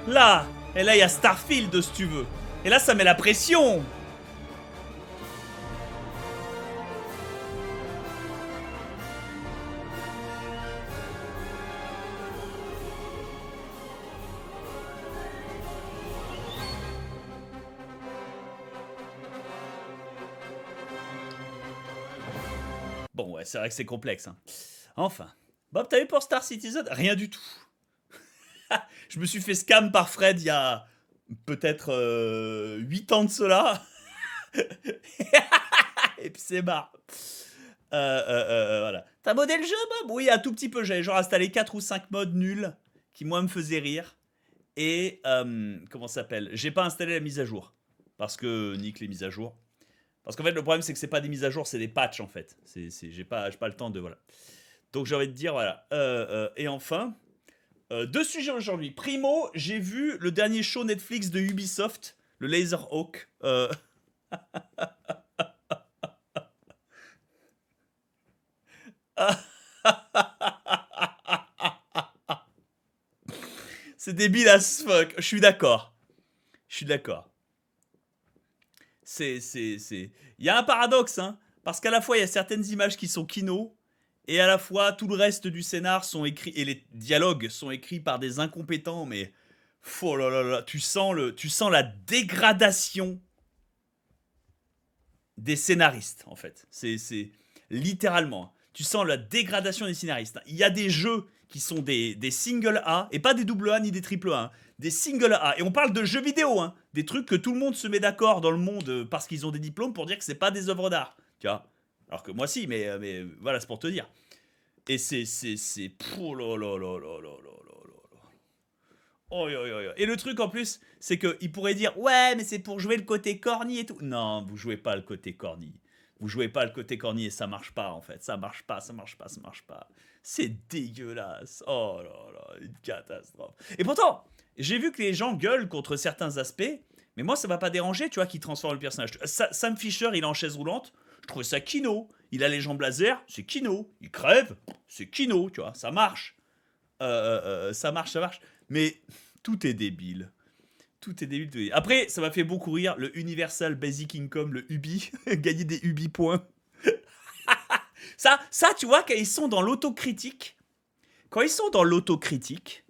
Là, et là il y a Starfield si tu veux. Et là ça met la pression. Bon ouais, c'est vrai que c'est complexe. Hein. Enfin. Bob, t'as vu pour Star Citizen? Rien du tout. Je me suis fait scam par Fred il y a peut-être 8 ans de cela. Et puis c'est marre. Voilà. T'as modé le jeu, Bob? Oui, un tout petit peu. J'avais genre installé 4 ou 5 modes nuls qui, moi, me faisaient rire. Et, comment ça s'appelle? J'ai pas installé la mise à jour. Parce que, nique les mises à jour. Parce qu'en fait, le problème, c'est que c'est pas des mises à jour, c'est des patchs, en fait. J'ai pas le temps de. Voilà. Donc, j'ai envie de dire, voilà. Et enfin, deux sujets aujourd'hui. Primo, j'ai vu le dernier show Netflix de Ubisoft, le Laserhawk. C'est débile as fuck. Je suis d'accord. Je suis d'accord. Il y a un paradoxe, hein. Parce qu'à la fois, il y a certaines images qui sont kino, et à la fois, tout le reste du scénar sont écrits, et les dialogues sont écrits par des incompétents, mais. Oh là là là, tu sens la dégradation des scénaristes, en fait. C'est littéralement. Tu sens la dégradation des scénaristes. Il y a des jeux qui sont des single A, et pas des double A ni des triple A, hein, des single A. Et on parle de jeux vidéo, hein, des trucs que tout le monde se met d'accord dans le monde parce qu'ils ont des diplômes pour dire que c'est pas des œuvres d'art. Tu vois. Alors que moi, si, mais voilà, c'est pour te dire. Et c'est. Oh là là là là là là là. Oh, yo, yo, yo. Et le truc en plus, c'est qu'il pourrait dire ouais, mais c'est pour jouer le côté corny et tout. Non, vous jouez pas le côté corny. Vous jouez pas le côté corny et ça marche pas en fait. Ça marche pas, ça marche pas, ça marche pas. C'est dégueulasse. Oh là là, une catastrophe. Et pourtant, j'ai vu que les gens gueulent contre certains aspects, mais moi ça m'a pas dérangé, tu vois, qui transforme le personnage. Sam Fisher, il est en chaise roulante. Je trouvais ça kino. Il a les jambes laser, c'est kino. Il crève, c'est kino, tu vois, ça marche. Ça marche, ça marche. Mais tout est débile. Tout est débile, tout est débile. Après, ça m'a fait beaucoup rire le Universal Basic Income, le UBI. Gagner des UBI points. Ça, tu vois, quand ils sont dans l'autocritique, quand ils sont dans l'autocritique,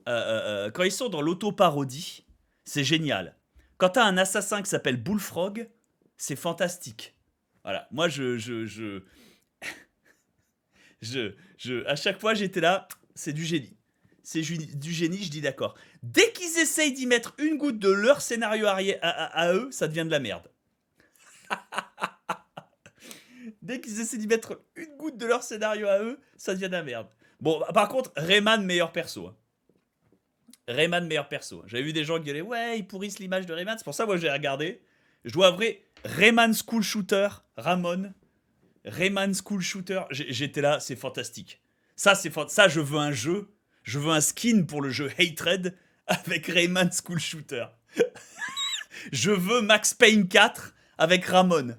quand ils sont dans l'autoparodie, c'est génial. Quand t'as un assassin qui s'appelle Bullfrog, c'est fantastique. Voilà, moi à chaque fois j'étais là, c'est du génie. C'est du génie, je dis d'accord. Dès qu'ils essayent d'y mettre une goutte de leur scénario à eux, ça devient de la merde. Dès qu'ils essaient d'y mettre une goutte de leur scénario à eux, ça devient de la merde. Bon, par contre, Rayman, meilleur perso. Hein. Rayman, meilleur perso. J'avais vu des gens qui gueulaient, ouais, ils pourrissent l'image de Rayman. C'est pour ça, moi, j'ai regardé. Je dois avouer, Rayman School Shooter, Ramon, Rayman School Shooter, j'étais là, c'est fantastique. Ça, ça, je veux un jeu. Je veux un skin pour le jeu Hatred avec Rayman School Shooter. Je veux Max Payne 4 avec Ramon.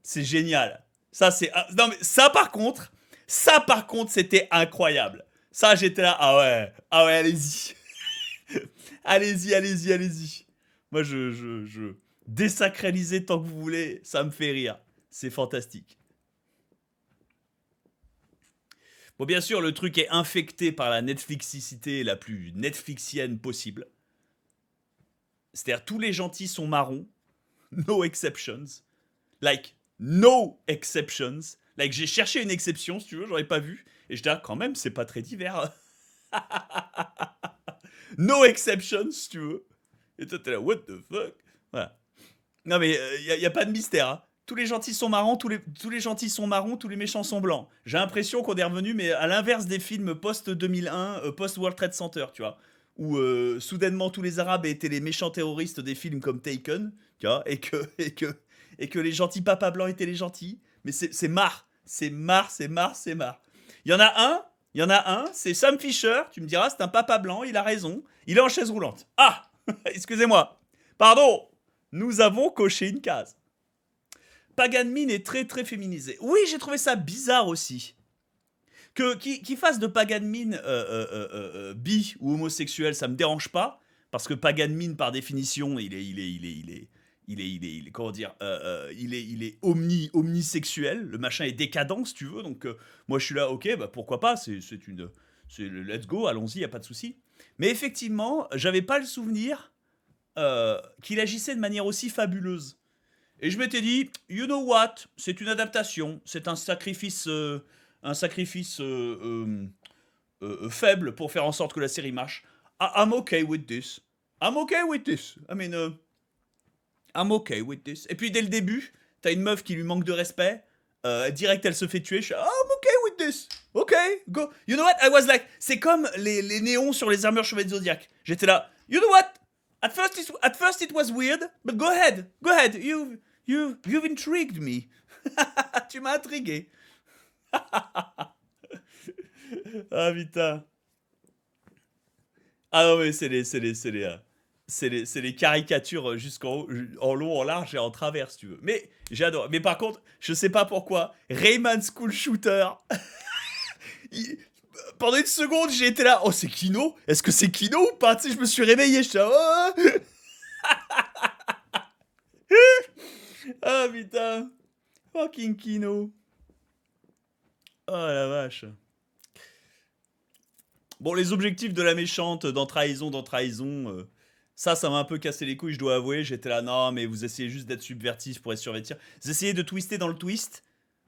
C'est génial. Ça, c'est. Non, mais ça, par contre, c'était incroyable. Ça, j'étais là. Ah ouais, allez-y. Allez-y, allez-y, allez-y. Moi, je. Désacraliser tant que vous voulez, ça me fait rire. C'est fantastique. Bon, bien sûr, le truc est infecté par la Netflixicité la plus Netflixienne possible. C'est-à-dire, tous les gentils sont marrons. No exceptions. Like, no exceptions. Like, j'ai cherché une exception, si tu veux, j'en ai pas vu. Et je dis, ah, quand même, c'est pas très divers. No exceptions, si tu veux. Et toi, t'es là, what the fuck? Voilà. Non, mais y a pas de mystère, hein. Tous les gentils sont marrons, tous les gentils sont marrons, tous les méchants sont blancs. J'ai l'impression qu'on est revenu, mais à l'inverse des films post-2001, post-World Trade Center, tu vois. Où soudainement tous les Arabes étaient les méchants terroristes des films comme Taken, tu vois, et que les gentils papas blancs étaient les gentils. Mais c'est marre, c'est marre, c'est marre, c'est marre. Il y en a un, c'est Sam Fisher, tu me diras, c'est un papa blanc, il a raison, il est en chaise roulante. Ah, excusez-moi, pardon, nous avons coché une case. Pagan Min est très très féminisé. Oui, j'ai trouvé ça bizarre aussi. Qu'il fasse de Pagan Min bi ou homosexuel, ça me dérange pas, parce que Pagan Min, par définition, comment dire, il est omnisexuel, le machin est décadent, si tu veux, donc moi je suis là, ok, bah pourquoi pas, c'est le let's go, allons-y, y a pas de souci. Mais effectivement, j'avais pas le souvenir qu'il agissait de manière aussi fabuleuse. Et je m'étais dit, you know what, c'est une adaptation, c'est un sacrifice faible pour faire en sorte que la série marche. I'm okay with this. I'm okay with this. I mean, I'm okay with this. Et puis dès le début, t'as une meuf qui lui manque de respect. Direct, elle se fait tuer. Je suis, I'm okay with this. Ok, go. You know what? I was like, c'est comme les néons sur les armures chevaliers de Zodiac. J'étais là. You know what? At first it was weird, but go ahead. You've intrigued me. Tu m'as intrigué. Ah putain. Ah non mais c'est les caricatures jusqu'en haut, en long, en large et en travers si tu veux. Mais j'adore. Mais par contre, je sais pas pourquoi, Rayman School Shooter. Pendant une seconde, j'ai été là. Oh, c'est Kino? Est-ce que c'est Kino ou pas? Tu sais, je me suis réveillé. Je suis là. Oh ah putain. Fucking Kino. Oh la vache. Bon, les objectifs de la méchante dans Trahison, ça m'a un peu cassé les couilles, je dois avouer. J'étais là, non, mais vous essayez juste d'être subvertif pour être survertir. Vous essayez de twister dans le twist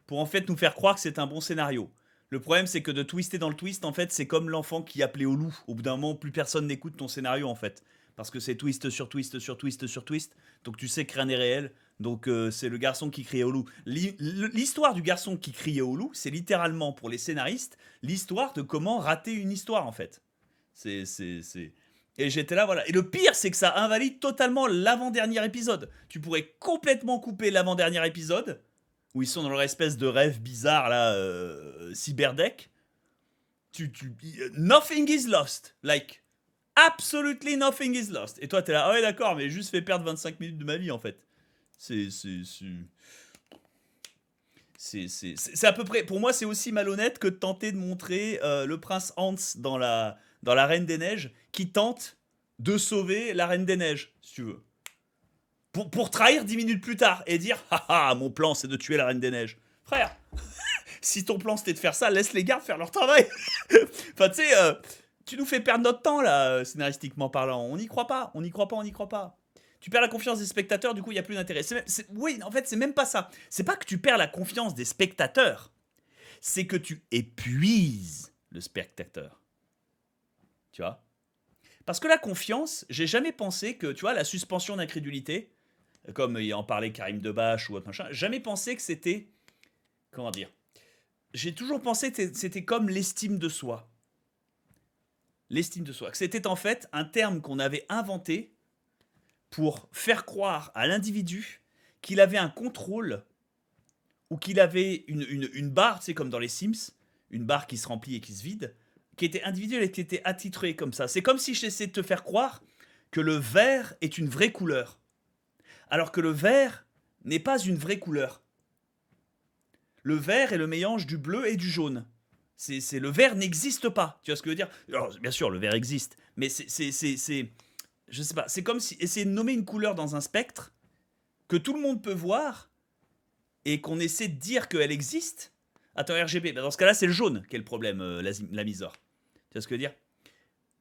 pour en fait nous faire croire que c'est un bon scénario. Le problème, c'est que de twister dans le twist, en fait, c'est comme l'enfant qui appelait au loup. Au bout d'un moment, plus personne n'écoute ton scénario, en fait. Parce que c'est twist sur twist sur twist sur twist. Donc tu sais que rien n'est réel. Donc c'est le garçon qui criait au loup. L'histoire du garçon qui criait au loup, c'est littéralement, pour les scénaristes, l'histoire de comment rater une histoire, en fait. C'est... Et j'étais là, voilà. Et le pire, c'est que ça invalide totalement l'avant-dernier épisode. Tu pourrais complètement couper l'avant-dernier épisode, où ils sont dans leur espèce de rêve bizarre, là, cyberdeck. Nothing is lost. Like, absolutely nothing is lost. Et toi, t'es là, ah ouais, d'accord, mais juste fait perdre 25 minutes de ma vie, en fait. C'est à peu près... Pour moi, c'est aussi malhonnête que de tenter de montrer le prince Hans dans la Reine des Neiges, qui tente de sauver la Reine des Neiges, si tu veux. Pour trahir 10 minutes plus tard et dire « Haha, mon plan, c'est de tuer la Reine des Neiges. » Frère, si ton plan, c'était de faire ça, laisse les gardes faire leur travail. Enfin, tu sais, tu nous fais perdre notre temps, là, scénaristiquement parlant. On n'y croit pas, on n'y croit pas, on n'y croit pas. Tu perds la confiance des spectateurs, du coup, il n'y a plus d'intérêt. Oui, en fait, c'est même pas ça. C'est pas que tu perds la confiance des spectateurs. C'est que tu épuises le spectateur. Tu vois? Parce que la confiance, j'ai jamais pensé que, tu vois, la suspension d'incrédulité, comme il en parlait Karim Debache ou autre machin, jamais pensé que c'était... Comment dire? J'ai toujours pensé que c'était comme l'estime de soi. L'estime de soi. Que c'était en fait un terme qu'on avait inventé pour faire croire à l'individu qu'il avait un contrôle ou qu'il avait une barre, tu sais, comme dans les Sims, une barre qui se remplit et qui se vide, qui était individuelle et qui était attitrée comme ça. C'est comme si j'essayais de te faire croire que le vert est une vraie couleur. Alors que le vert n'est pas une vraie couleur. Le vert est le mélange du bleu et du jaune. Le vert n'existe pas. Tu vois ce que je veux dire? Alors, bien sûr, le vert existe. Mais je sais pas. C'est comme si essayer de nommer une couleur dans un spectre que tout le monde peut voir et qu'on essaie de dire qu'elle existe. Attends, RGB. Dans ce cas-là, c'est le jaune qui est le problème, la misère. Tu vois ce que je veux dire?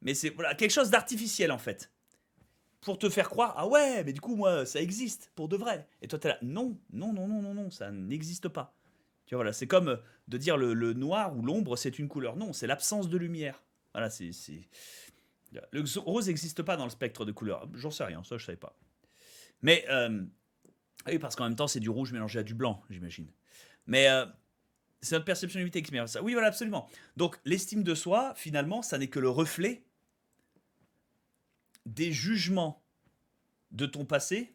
Mais c'est voilà, quelque chose d'artificiel, en fait. Pour te faire croire, ah ouais, mais du coup, moi, ça existe, pour de vrai. Et toi, t'es là, non, ça n'existe pas. Tu vois, voilà, c'est comme de dire le noir ou l'ombre, c'est une couleur. Non, c'est l'absence de lumière. Voilà, le rose n'existe pas dans le spectre de couleurs. J'en sais rien, ça, je savais pas. Mais, oui, parce qu'en même temps, c'est du rouge mélangé à du blanc, j'imagine. Mais, c'est notre perception limitée qui m'énerve ça. Oui, voilà, absolument. Donc, l'estime de soi, finalement, ça n'est que le reflet des jugements de ton passé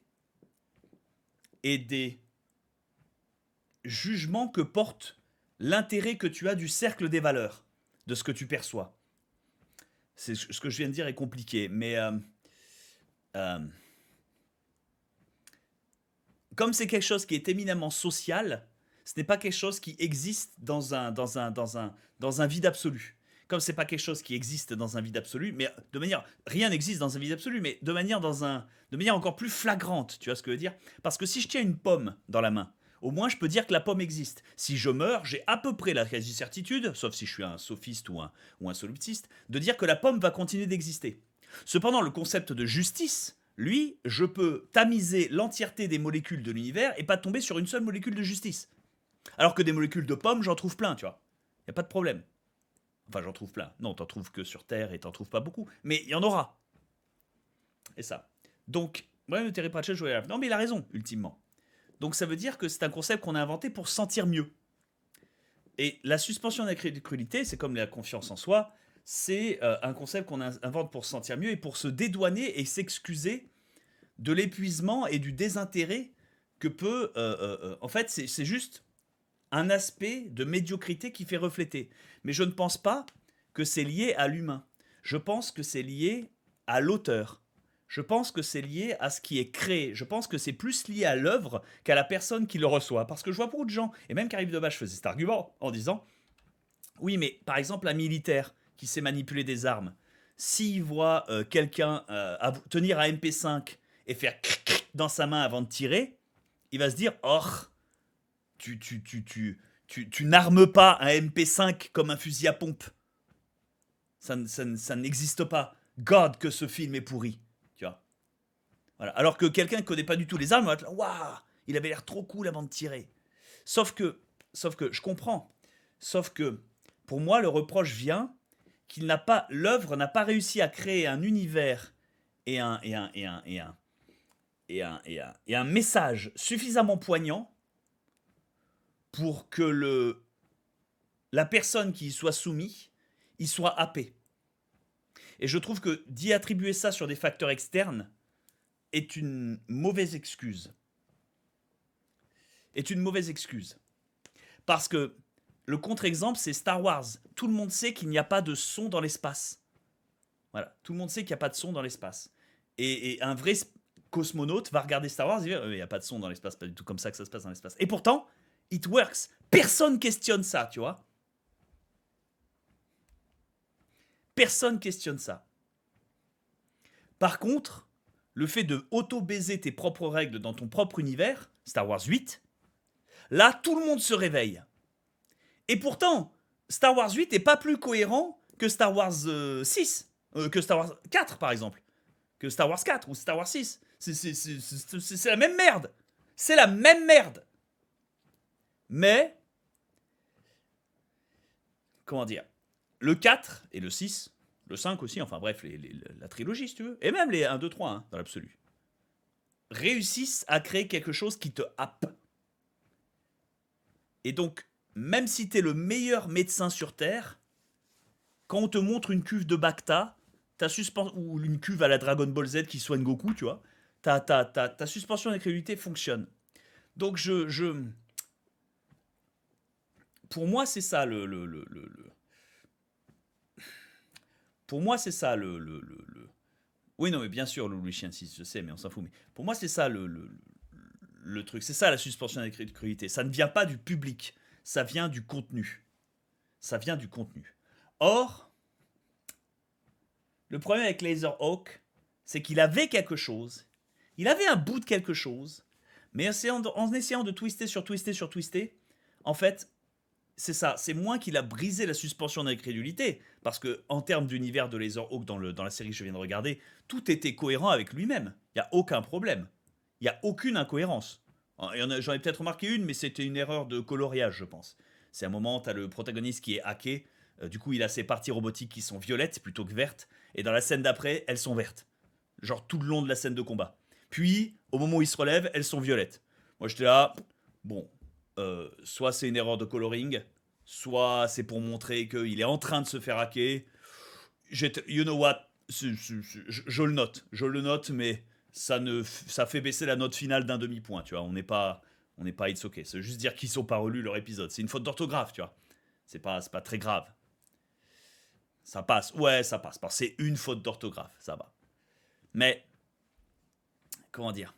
et des jugements que porte l'intérêt que tu as du cercle des valeurs, de ce que tu perçois. Ce que je viens de dire est compliqué, mais comme c'est quelque chose qui est éminemment social, ce n'est pas quelque chose qui existe dans un vide absolu. Comme c'est pas quelque chose qui existe dans un vide absolu, mais de manière, rien n'existe dans un vide absolu, mais de manière encore plus flagrante, tu vois ce que je veux dire? Parce que si je tiens une pomme dans la main, au moins je peux dire que la pomme existe. Si je meurs, j'ai à peu près la quasi-certitude, sauf si je suis un sophiste ou un solipsiste, de dire que la pomme va continuer d'exister. Cependant, le concept de justice, lui, je peux tamiser l'entièreté des molécules de l'univers et pas tomber sur une seule molécule de justice. Alors que des molécules de pommes, j'en trouve plein, tu vois. Il n'y a pas de problème. Enfin, j'en trouve plein. Non, t'en trouves que sur Terre et t'en trouves pas beaucoup. Mais il y en aura. Et ça. Donc, ouais, Terry Pratchett jouait à la... Non, mais il a raison, ultimement. Donc ça veut dire que c'est un concept qu'on a inventé pour se sentir mieux. Et la suspension d'incrédulité, c'est comme la confiance en soi, c'est un concept qu'on invente pour se sentir mieux et pour se dédouaner et s'excuser de l'épuisement et du désintérêt que peut... en fait, c'est juste un aspect de médiocrité qui fait refléter. Mais je ne pense pas que c'est lié à l'humain. Je pense que c'est lié à l'auteur. Je pense que c'est lié à ce qui est créé. Je pense que c'est plus lié à l'œuvre qu'à la personne qui le reçoit. Parce que je vois beaucoup de gens, et même Karim Debache faisait cet argument en disant oui, mais par exemple, un militaire qui sait manipuler des armes, s'il voit quelqu'un tenir un MP5 et faire dans sa main avant de tirer, il va se dire oh, tu n'armes pas un MP5 comme un fusil à pompe. Ça n'existe pas. God, que ce film est pourri. Tu vois. Voilà. Alors que quelqu'un qui ne connaît pas du tout les armes va être là, waouh, il avait l'air trop cool avant de tirer. Sauf que je comprends. Sauf que, pour moi, le reproche vient qu'il n'a pas, l'œuvre n'a pas réussi à créer un univers et un message suffisamment poignant pour que la personne qui y soit soumise y soit happée. Et je trouve que d'y attribuer ça sur des facteurs externes est une mauvaise excuse. Est une mauvaise excuse. Parce que le contre-exemple, c'est Star Wars. Tout le monde sait qu'il n'y a pas de son dans l'espace. Voilà, tout le monde sait qu'il n'y a pas de son dans l'espace. Et un vrai cosmonaute va regarder Star Wars et dire il n'y a pas de son dans l'espace, pas du tout comme ça que ça se passe dans l'espace. Et pourtant, it works. Personne questionne ça, tu vois. Personne questionne ça. Par contre, le fait de auto-baiser tes propres règles dans ton propre univers, Star Wars 8, là, tout le monde se réveille. Et pourtant, Star Wars 8 n'est pas plus cohérent que Star Wars 6, que Star Wars 4 par exemple, que Star Wars 4 ou Star Wars 6. C'est la même merde. C'est la même merde. Mais, comment dire, le 4 et le 6, le 5 aussi, enfin bref, la trilogie si tu veux, et même les 1, 2, 3 hein, dans l'absolu, réussissent à créer quelque chose qui te happe. Et donc, même si t'es le meilleur médecin sur Terre, quand on te montre une cuve de Bacta, ou une cuve à la Dragon Ball Z qui soigne Goku, tu vois, ta suspension d'incrédulité fonctionne. Donc pour moi, c'est ça pour moi, c'est ça Oui, non, mais bien sûr, le Louis Chien 6, je sais, mais on s'en fout. Mais pour moi, c'est ça le truc. C'est ça la suspension d'incrédulité. Ça ne vient pas du public. Ça vient du contenu. Ça vient du contenu. Or, le problème avec Laserhawk, c'est qu'il avait quelque chose. Il avait un bout de quelque chose. Mais en essayant de twister sur twister sur twister, en fait, c'est ça. C'est moins qu'il a brisé la suspension d'incrédulité. Parce que en termes d'univers de Laserhawk dans la série que je viens de regarder, tout était cohérent avec lui-même. Il n'y a aucun problème. Il n'y a aucune incohérence. J'en ai peut-être remarqué une, mais c'était une erreur de coloriage, je pense. C'est un moment, tu as le protagoniste qui est hacké. Du coup, il a ses parties robotiques qui sont violettes plutôt que vertes. Et dans la scène d'après, elles sont vertes. Genre tout le long de la scène de combat. Puis, au moment où il se relève, elles sont violettes. Moi, j'étais là, bon, soit c'est une erreur de coloring, soit c'est pour montrer qu'il est en train de se faire hacker. You know what, je le note, mais ça fait baisser la note finale d'un demi-point, tu vois. On n'est pas it's okay. C'est juste dire qu'ils sont pas relus leur épisode. C'est une faute d'orthographe, tu vois. C'est pas très grave. Ça passe, ouais, ça passe. C'est une faute d'orthographe, ça va. Mais, comment dire,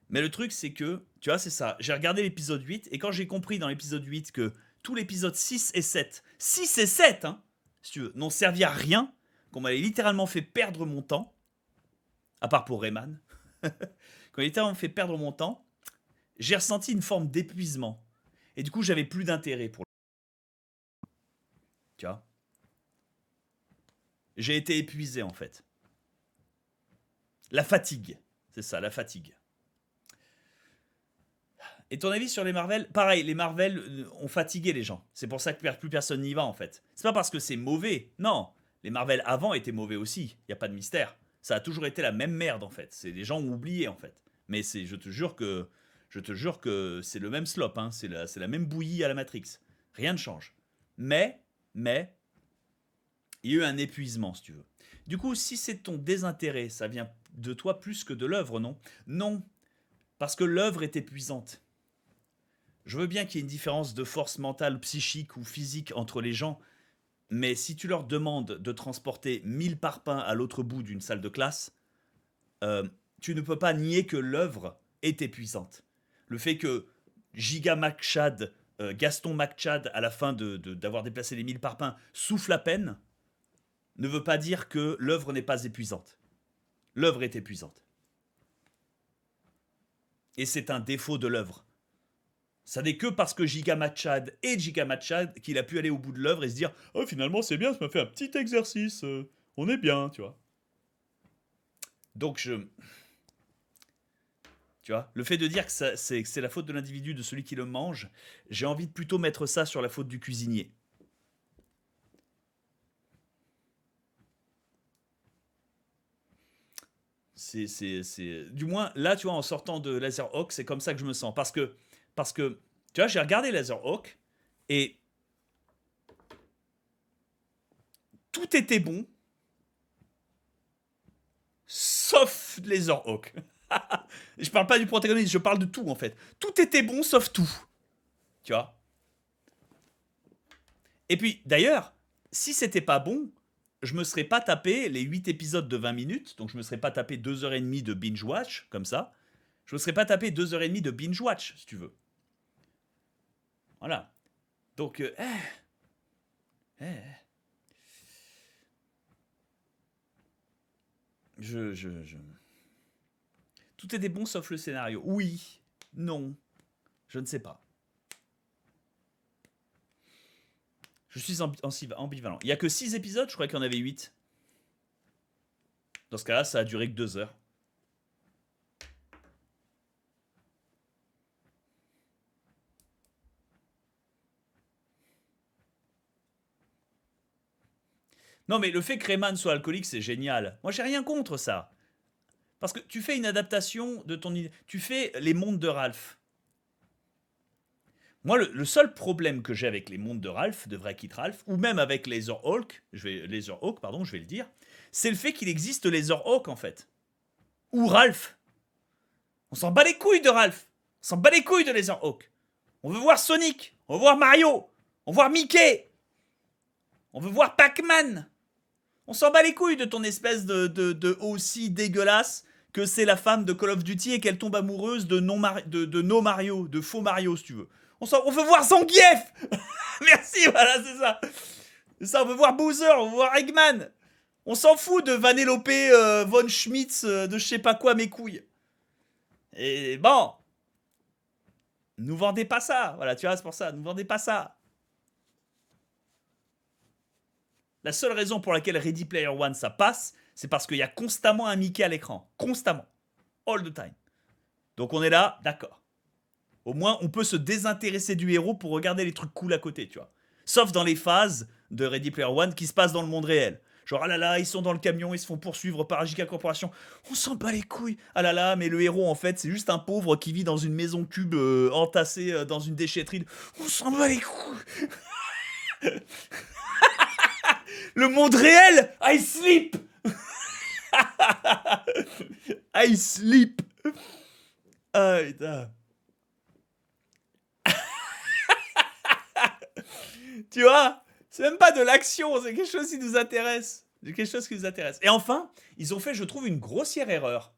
Mais le truc, c'est que, tu vois, c'est ça. J'ai regardé l'épisode 8, et quand j'ai compris dans l'épisode 8 que tout l'épisode 6 et 7, 6 et 7, hein, si tu veux, n'ont servi à rien, qu'on m'avait littéralement fait perdre mon temps, à part pour Rayman, qu'on m'avait littéralement fait perdre mon temps, j'ai ressenti une forme d'épuisement. Et du coup, j'avais plus d'intérêt pour le... Tu vois, j'ai été épuisé, en fait. La fatigue. C'est ça, la fatigue. Et ton avis sur les Marvel? Pareil, les Marvel ont fatigué les gens. C'est pour ça que plus personne n'y va, en fait. C'est pas parce que c'est mauvais. Non. Les Marvel avant étaient mauvais aussi. Il n'y a pas de mystère. Ça a toujours été la même merde, en fait. C'est les gens ont oublié, en fait. Mais c'est, je te jure que c'est le même slop. Hein. C'est la même bouillie à la Matrix. Rien ne change. Mais, il y a eu un épuisement, si tu veux. Du coup, si c'est ton désintérêt, ça vient de toi plus que de l'œuvre, non? Non. Parce que l'œuvre est épuisante. Je veux bien qu'il y ait une différence de force mentale, psychique ou physique entre les gens, mais si tu leur demandes de transporter 1000 parpaings à l'autre bout d'une salle de classe, tu ne peux pas nier que l'œuvre est épuisante. Le fait que Giga McChad, Gaston McChad, à la fin d'avoir déplacé les 1000 parpaings, souffle à peine, ne veut pas dire que l'œuvre n'est pas épuisante. L'œuvre est épuisante. Et c'est un défaut de l'œuvre. Ça n'est que parce que Giga Machad est Giga Machad qu'il a pu aller au bout de l'œuvre et se dire « Oh, finalement, c'est bien, ça m'a fait un petit exercice. On est bien, tu vois. » Donc, tu vois, le fait de dire que c'est la faute de l'individu, de celui qui le mange, j'ai envie de plutôt mettre ça sur la faute du cuisinier. Du moins, là, tu vois, en sortant de Laserhawk, c'est comme ça que je me sens. Parce que tu vois, j'ai regardé Laserhawk et tout était bon, sauf Laserhawk. Je parle pas du protagoniste, je parle de tout en fait. Tout était bon sauf tout. Tu vois. Et puis, d'ailleurs, si c'était pas bon, je me serais pas tapé les 8 épisodes de 20 minutes, donc je me serais pas tapé 2h30 de binge-watch, comme ça. Je me serais pas tapé 2h30 de binge-watch, si tu veux. Voilà. Donc, je... Tout était bon sauf le scénario. Oui, non, je ne sais pas. Je suis ambivalent. Il n'y a que 6 épisodes, je crois qu'il y en avait 8. Dans ce cas-là, ça a duré que 2 heures. Non, mais le fait que Rayman soit alcoolique, c'est génial. Moi, j'ai rien contre ça. Parce que tu fais une adaptation de ton idée. Tu fais les mondes de Ralph. Moi, le seul problème que j'ai avec les mondes de Ralph, de Wreck-It Ralph, ou même avec Laserhawk, je vais le dire, c'est le fait qu'il existe Laserhawk en fait. Ou Ralph. On s'en bat les couilles de Ralph. On s'en bat les couilles de Laserhawk. On veut voir Sonic. On veut voir Mario. On veut voir Mickey. On veut voir Pac-Man. On s'en bat les couilles de ton espèce de aussi dégueulasse que c'est la femme de Call of Duty et qu'elle tombe amoureuse de no Mario, de faux Mario si tu veux. On veut voir Zangief. Merci, voilà, c'est ça. C'est ça, on veut voir Bowser, on veut voir Eggman. On s'en fout de Vanellope von Schmitz, de je sais pas quoi, mes couilles. Et bon, nous vendez pas ça. Voilà, tu vois, c'est pour ça, nous vendez pas ça. La seule raison pour laquelle Ready Player One ça passe, c'est parce qu'il y a constamment un Mickey à l'écran. Constamment. All the time. Donc on est là, d'accord. Au moins, on peut se désintéresser du héros pour regarder les trucs cool à côté, tu vois. Sauf dans les phases de Ready Player One qui se passent dans le monde réel. Genre, ah là là, ils sont dans le camion, ils se font poursuivre par Ajika Corporation. On s'en bat les couilles. Ah là là, mais le héros, en fait, c'est juste un pauvre qui vit dans une maison cube entassée dans une déchetterie. On s'en bat les couilles. Le monde réel, I sleep. I sleep. Ah putain. Tu vois, c'est même pas de l'action, c'est quelque chose qui nous intéresse. C'est quelque chose qui nous intéresse. Et enfin, ils ont fait, je trouve, une grossière erreur.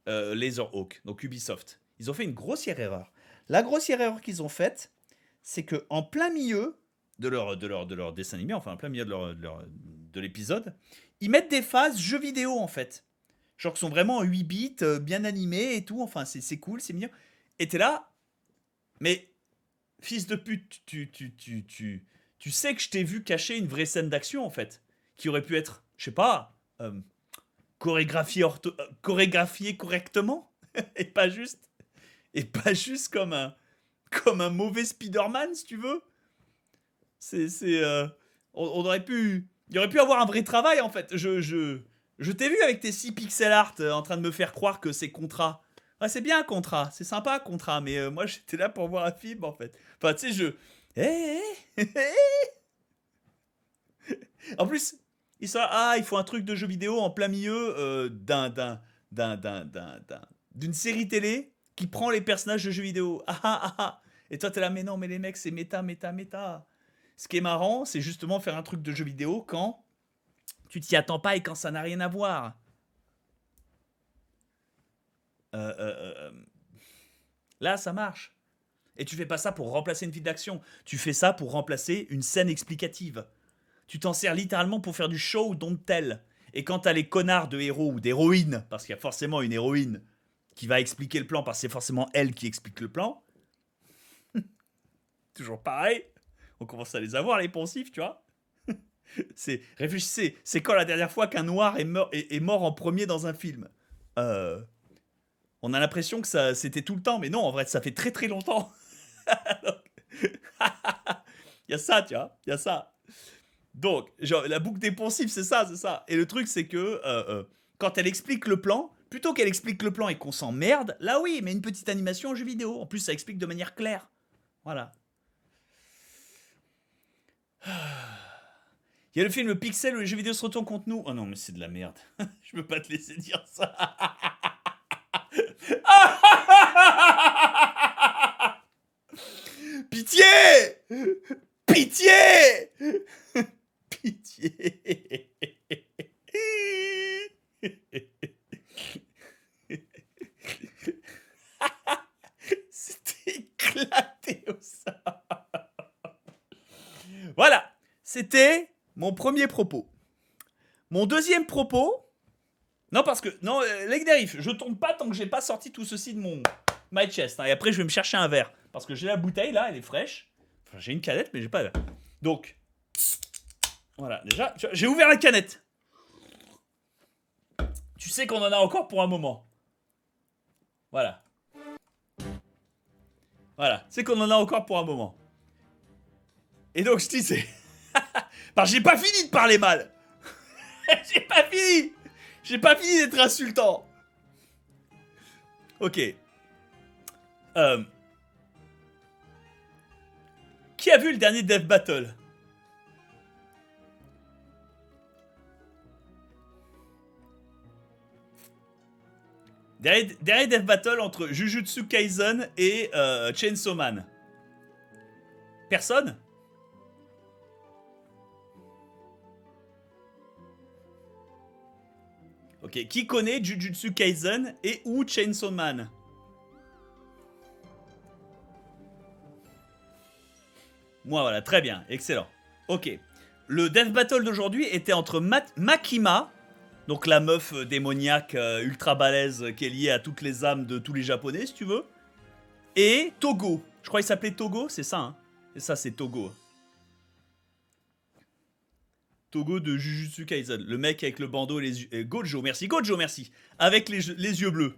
Laserhawk, donc Ubisoft. Ils ont fait une grossière erreur. La grossière erreur qu'ils ont faite, c'est que en plein milieu de leur dessin animé, enfin en plein milieu de l'épisode, ils mettent des phases jeux vidéo en fait. Genre qui sont vraiment en 8 bits, bien animés et tout, enfin c'est cool, c'est mignon. Et t'es là, mais fils de pute, tu sais que je t'ai vu cacher une vraie scène d'action en fait, qui aurait pu être, je sais pas, chorégraphiée correctement, et pas juste, comme un mauvais Spider-Man si tu veux. On aurait pu, il aurait pu avoir un vrai travail en fait. Je t'ai vu avec tes 6 pixel art en train de me faire croire que c'est Contra. Ouais, c'est bien Contra, c'est sympa Contra, mais moi j'étais là pour voir un film en fait. Enfin, tu sais, En plus, il faut un truc de jeu vidéo en plein milieu d'une série télé qui prend les personnages de jeux vidéo. Et toi, t'es là, mais non, mais les mecs, c'est méta, méta, méta. Ce qui est marrant, c'est justement faire un truc de jeu vidéo quand tu t'y attends pas et quand ça n'a rien à voir. Là, ça marche. Et tu fais pas ça pour remplacer une file d'action. Tu fais ça pour remplacer une scène explicative. Tu t'en sers littéralement pour faire du show don't tell. Et quand t'as les connards de héros ou d'héroïnes, parce qu'il y a forcément une héroïne qui va expliquer le plan, parce que c'est forcément elle qui explique le plan. Toujours pareil. On commence à les avoir, les poncifs, tu vois. Réfléchissez, c'est quand la dernière fois qu'un noir est mort en premier dans un film On a l'impression que c'était tout le temps, mais non, en vrai, ça fait très très longtemps. Il y a ça, tu vois, il y a ça. Donc, genre, la boucle des poncifs, c'est ça, c'est ça. Et le truc, c'est que quand elle explique le plan, plutôt qu'elle explique le plan et qu'on s'emmerde, là oui, mais une petite animation en jeu vidéo. En plus, ça explique de manière claire. Voilà. Il y a le film Pixel où les jeux vidéo se retournent contre nous. Oh non, mais c'est de la merde. Je peux pas te laisser dire ça. Pitié! Pitié! Pitié! C'était éclaté au sein. Voilà, c'était mon premier propos. Mon deuxième propos. Non, parce que. Non, Legderif, je tourne pas tant que j'ai pas sorti tout ceci de mon my chest. Hein, et après, je vais me chercher un verre. Parce que j'ai la bouteille là, elle est fraîche. Enfin, j'ai une canette, mais j'ai pas de. Donc. Voilà, déjà, j'ai ouvert la canette. Tu sais qu'on en a encore pour un moment. Voilà. Voilà, c'est qu'on en a encore pour un moment. Et donc, je disais. Parce que j'ai pas fini de parler mal. J'ai pas fini. J'ai pas fini d'être insultant. Ok. Qui a vu le dernier Death Battle? Dernier Death Battle entre Jujutsu Kaisen et Chainsaw Man. Personne? Ok, qui connaît Jujutsu Kaisen et ou Chainsaw Man? Moi, voilà, très bien, excellent. Ok, le Death Battle d'aujourd'hui était entre Makima, donc la meuf démoniaque ultra balèze qui est liée à toutes les âmes de tous les japonais, si tu veux, et Togo. Je crois qu'il s'appelait Togo, c'est ça, hein? Et ça, c'est Togo. Togo de Jujutsu Kaisen, le mec avec le bandeau et les yeux. Gojo, merci. Avec les yeux bleus.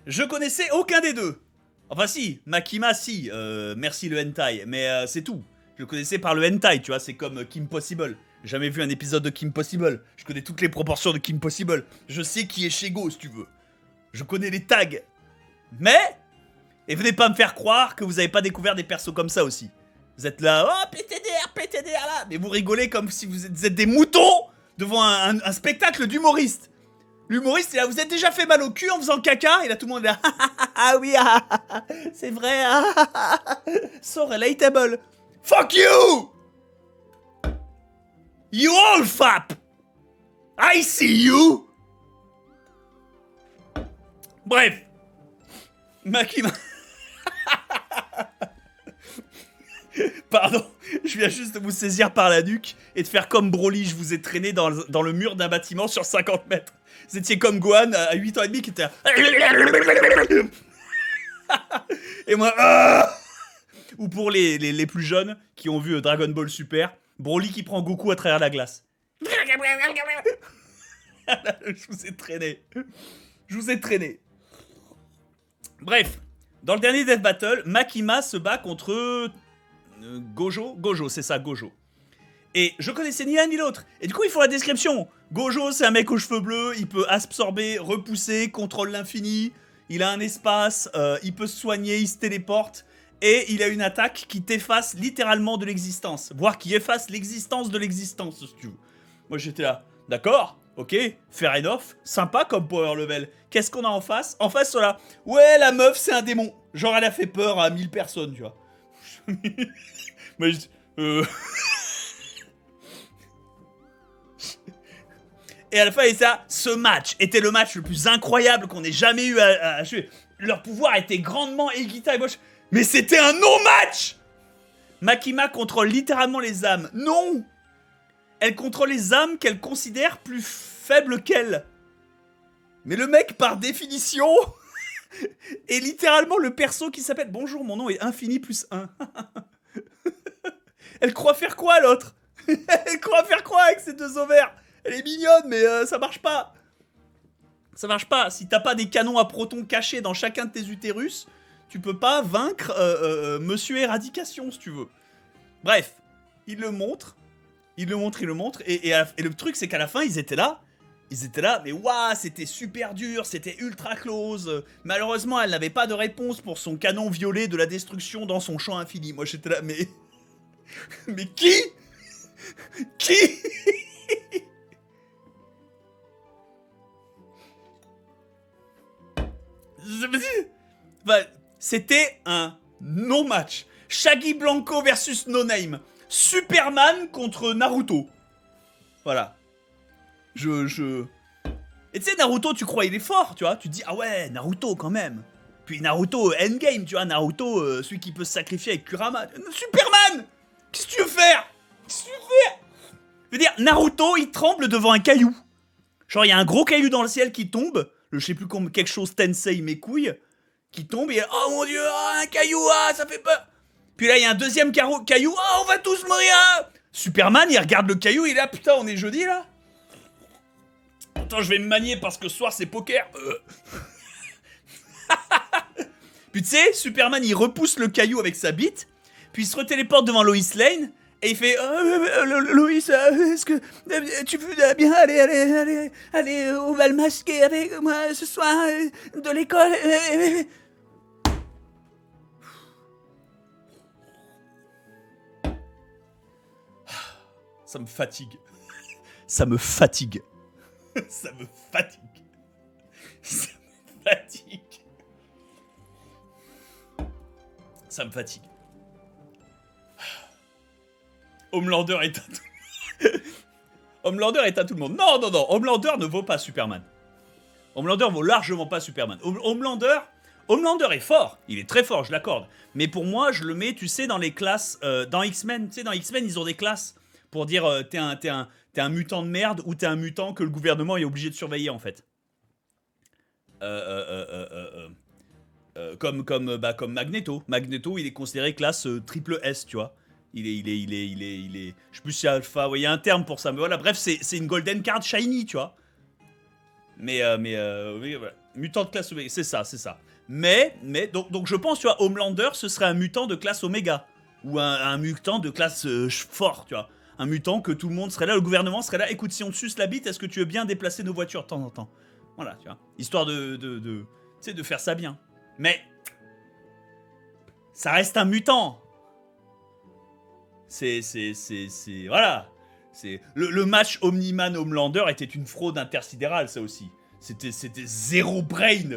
Je connaissais aucun des deux. Enfin, si, Makima, si. Merci le hentai, mais c'est tout. Je le connaissais par le hentai, tu vois, c'est comme Kim Possible. J'ai jamais vu un épisode de Kim Possible. Je connais toutes les proportions de Kim Possible. Je sais qui est Shego, si tu veux. Je connais les tags. Mais, et venez pas me faire croire que vous avez pas découvert des persos comme ça aussi. Vous êtes là, oh PTDR là. Mais vous rigolez comme si vous êtes des moutons devant un spectacle d'humoriste. L'humoriste, là, vous êtes déjà fait mal au cul en faisant caca, et là tout le monde est là, ah oui, c'est vrai, so relatable. Fuck you! You all fap! I see you! Bref. Makima. Pardon, je viens juste de vous saisir par la nuque et de faire comme Broly, je vous ai traîné dans le mur d'un bâtiment sur 50 mètres. Vous étiez comme Gohan à 8 ans et demi qui était là. Et moi... Ou pour les plus jeunes qui ont vu Dragon Ball Super, Broly qui prend Goku à travers la glace. Je vous ai traîné. Je vous ai traîné. Bref, dans le dernier Death Battle, Makima se bat contre Gojo. Gojo, c'est ça, Gojo. Et je connaissais ni l'un ni l'autre. Et du coup, il faut la description. Gojo, c'est un mec aux cheveux bleus, il peut absorber, repousser, contrôle l'infini, il a un espace, il peut se soigner, il se téléporte, et il a une attaque qui t'efface littéralement de l'existence, voire qui efface l'existence de l'existence, si tu veux. Moi, j'étais là, d'accord, ok, fair enough, sympa comme power level. Qu'est-ce qu'on a en face? En face, voilà, ouais, la meuf, c'est un démon. Genre, elle a fait peur à 1000 personnes, tu vois. Moi, Et à la fin, ce match était le match le plus incroyable qu'on ait jamais eu à jouer. Leur pouvoir était grandement Egita et Bosch. Mais c'était un non-match! Makima contrôle littéralement les âmes. Non! Elle contrôle les âmes qu'elle considère plus faibles qu'elle. Mais le mec, par définition, est littéralement le perso qui s'appelle « Bonjour, mon nom est infini plus 1 ». Elle croit faire quoi, l'autre? Elle croit faire quoi avec ces deux ovaires? Elle est mignonne, mais ça marche pas. Ça marche pas. Si t'as pas des canons à protons cachés dans chacun de tes utérus, tu peux pas vaincre Monsieur Éradication, si tu veux. Bref, il le montre. Et le truc, c'est qu'à la fin, ils étaient là, mais waouh, c'était super dur, c'était ultra close. Malheureusement, elle n'avait pas de réponse pour son canon violet de la destruction dans son champ infini. Moi, j'étais là, mais... mais qui? Qui? C'était un non-match. Shaggy Blanco versus No Name. Superman contre Naruto. Voilà. Et tu sais, Naruto, tu crois il est fort, tu vois. Tu te dis, ah ouais, Naruto quand même. Puis Naruto, endgame, tu vois. Naruto, celui qui peut se sacrifier avec Kurama. Superman! Qu'est-ce que tu veux faire? Qu'est-ce que tu veux faire? Je veux dire, Naruto, il tremble devant un caillou. Genre, il y a un gros caillou dans le ciel qui tombe. Je sais plus comme quelque chose Tensei, mes couilles. Qui tombe et oh mon dieu, oh, un caillou, ah, ça fait peur. Puis là, il y a un deuxième caillou, oh, on va tous mourir. Superman, il regarde le caillou, il est là, putain, on est jeudi là. Attends, je vais me manier parce que ce soir c'est poker. Puis tu sais, Superman, il repousse le caillou avec sa bite, puis il se retéléporte devant Lois Lane. Et il fait Lois, est-ce que tu veux bien aller au bal masqué avec moi ce soir de l'école? Ça me fatigue. Ça me fatigue. Ça me fatigue. Ça me fatigue. Ça me fatigue. Homelander est à tout... Homelander est à tout le monde. Non, non, non. Homelander ne vaut pas Superman. Homelander vaut largement pas Superman. Homelander est fort. Il est très fort, je l'accorde. Mais pour moi, je le mets, tu sais, dans les classes... dans X-Men, tu sais, dans X-Men, ils ont des classes pour dire t'es un mutant de merde ou t'es un mutant que le gouvernement est obligé de surveiller, en fait. Comme Magneto. Magneto, il est considéré classe triple S, tu vois. Il est... Je sais plus si c'est alpha, ouais, il y a un terme pour ça. Mais voilà, bref, c'est une golden card shiny, tu vois. Mais voilà. Mutant de classe Omega, c'est ça. Mais donc je pense, tu vois, Homelander, ce serait un mutant de classe Omega. Ou un mutant de classe fort, tu vois. Un mutant que tout le monde serait là, le gouvernement serait là. Écoute, si on te suce la bite, est-ce que tu veux bien déplacer nos voitures de temps en temps? Voilà, tu vois. Histoire tu sais, de faire ça bien. Mais... ça reste un mutant. Voilà. Le match Omniman-Homelander était une fraude intersidérale, ça aussi. C'était zéro brain.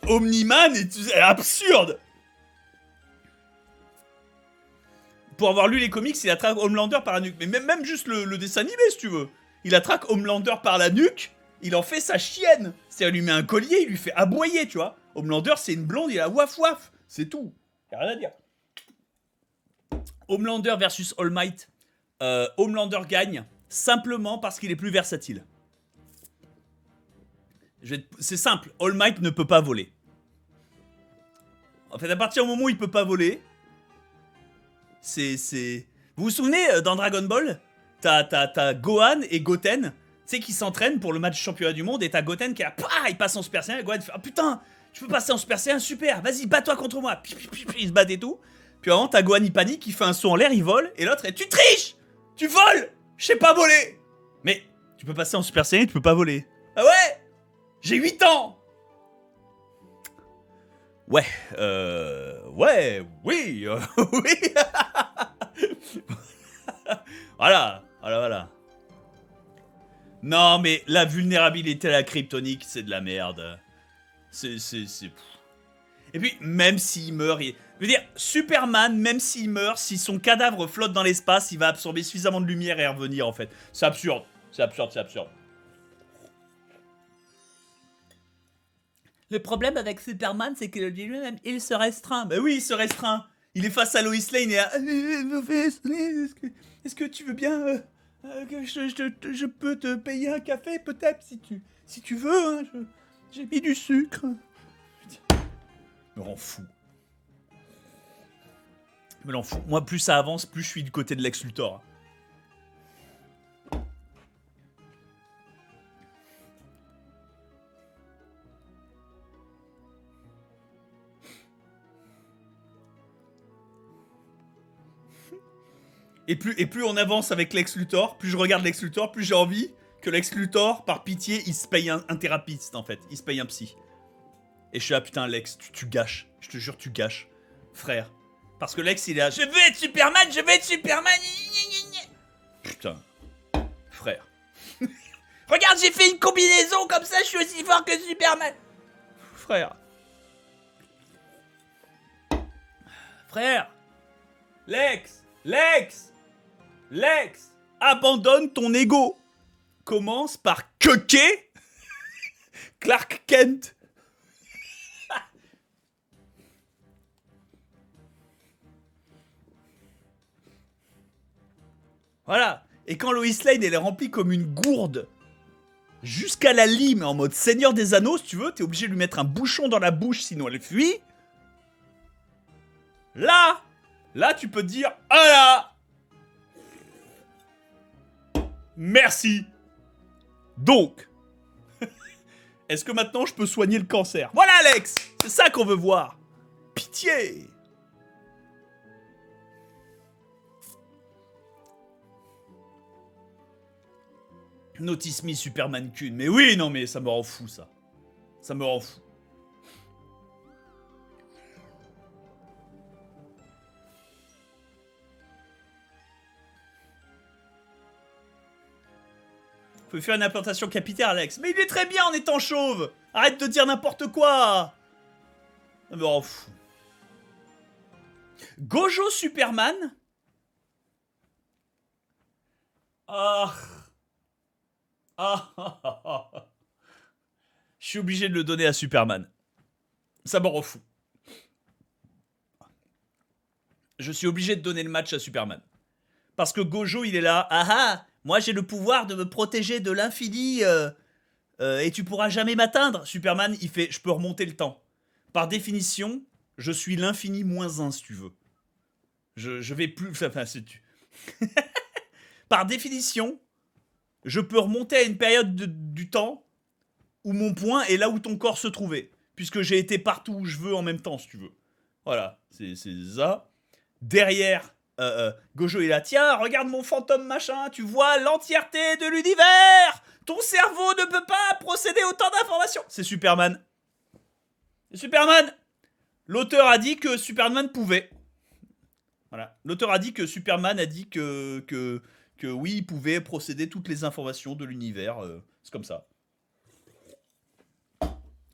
Omniman est absurde. Pour avoir lu les comics, il attraque Homelander par la nuque. Mais même juste le dessin animé, si tu veux. Il attraque Homelander par la nuque, il en fait sa chienne. C'est-à-dire, il lui met un collier, il lui fait aboyer, tu vois. Homelander, c'est une blonde, il a waf waf. C'est tout. Y'a rien à dire. Homelander versus All Might. Homelander gagne simplement parce qu'il est plus versatile. C'est simple, All Might ne peut pas voler. En fait, à partir du moment où il peut pas voler, c'est... Vous vous souvenez, dans Dragon Ball, t'as Gohan et Goten, tu sais, qui s'entraînent pour le match championnat du monde, et t'as Goten qui est là, il passe en Super Saiyan, et Gohan fait, ah putain, je peux passer en Super Saiyan, super, vas-y, bats-toi contre moi. Ils se battent et tout. Puis avant, t'as Gohan, il panique, il fait un saut en l'air, il vole, et l'autre, tu triches, tu voles, je sais pas voler. Mais tu peux passer en Super Saiyan, tu peux pas voler. Ah ouais, j'ai 8 ans. Ouais, oui, oui. Voilà. Non, mais la vulnérabilité à la kryptonique, c'est de la merde. C'est... Et puis, même s'il meurt, je veux dire, Superman, même s'il meurt, si son cadavre flotte dans l'espace, il va absorber suffisamment de lumière et revenir, en fait. C'est absurde. Le problème avec Superman, c'est que lui-même, il se restreint. Bah oui, il se restreint. Il est face à Lois Lane et est-ce que tu veux bien que je peux te payer un café, peut-être, si tu veux, hein, j'ai mis du sucre. Me rend fou. Moi, plus ça avance, plus je suis du côté de Lex Luthor. Et plus on avance avec Lex Luthor, plus je regarde Lex Luthor, plus j'ai envie que Lex Luthor, par pitié, il se paye un thérapeute, en fait. Il se paye un psy. Et je suis là, putain, Lex, tu gâches. Je te jure, tu gâches. Frère. Parce que Lex, il est là, je veux être Superman. Putain. Frère. Regarde, j'ai fait une combinaison, comme ça, je suis aussi fort que Superman. Frère. Lex, abandonne ton ego. Commence par quequer Clark Kent. Voilà. Et quand Lois Lane, elle est remplie comme une gourde jusqu'à la lime, en mode Seigneur des Anneaux, si tu veux, t'es obligé de lui mettre un bouchon dans la bouche, sinon elle fuit. Là, tu peux te dire, ah là, merci. Donc, est-ce que maintenant je peux soigner le cancer? Voilà, Alex, c'est ça qu'on veut voir. Pitié. Notice me Superman Kun. Mais oui, non, mais ça me rend fou, ça. Ça me rend fou. Faut faire une implantation capillaire, Alex. Mais il est très bien en étant chauve. Arrête de dire n'importe quoi. Ça me rend fou. Gojo Superman. Je suis obligé de le donner à Superman. Ça me rend fou. Je suis obligé de donner le match à Superman. Parce que Gojo, il est là. Moi j'ai le pouvoir de me protéger de l'infini et tu pourras jamais m'atteindre. Superman, il fait, je peux remonter le temps. Par définition, je suis l'infini moins 1, si tu veux. Je vais plus... Enfin, c'est tu... Par définition, je peux remonter à une période du temps où mon point est là où ton corps se trouvait. Puisque j'ai été partout où je veux en même temps, si tu veux. Voilà, c'est ça. Derrière... Gojo est là, tiens, regarde mon fantôme machin, tu vois l'entièreté de l'univers. Ton cerveau ne peut pas procéder autant d'informations. C'est Superman. L'auteur a dit que Superman pouvait. Voilà. L'auteur a dit que Superman a dit que oui, il pouvait procéder toutes les informations de l'univers. C'est comme ça.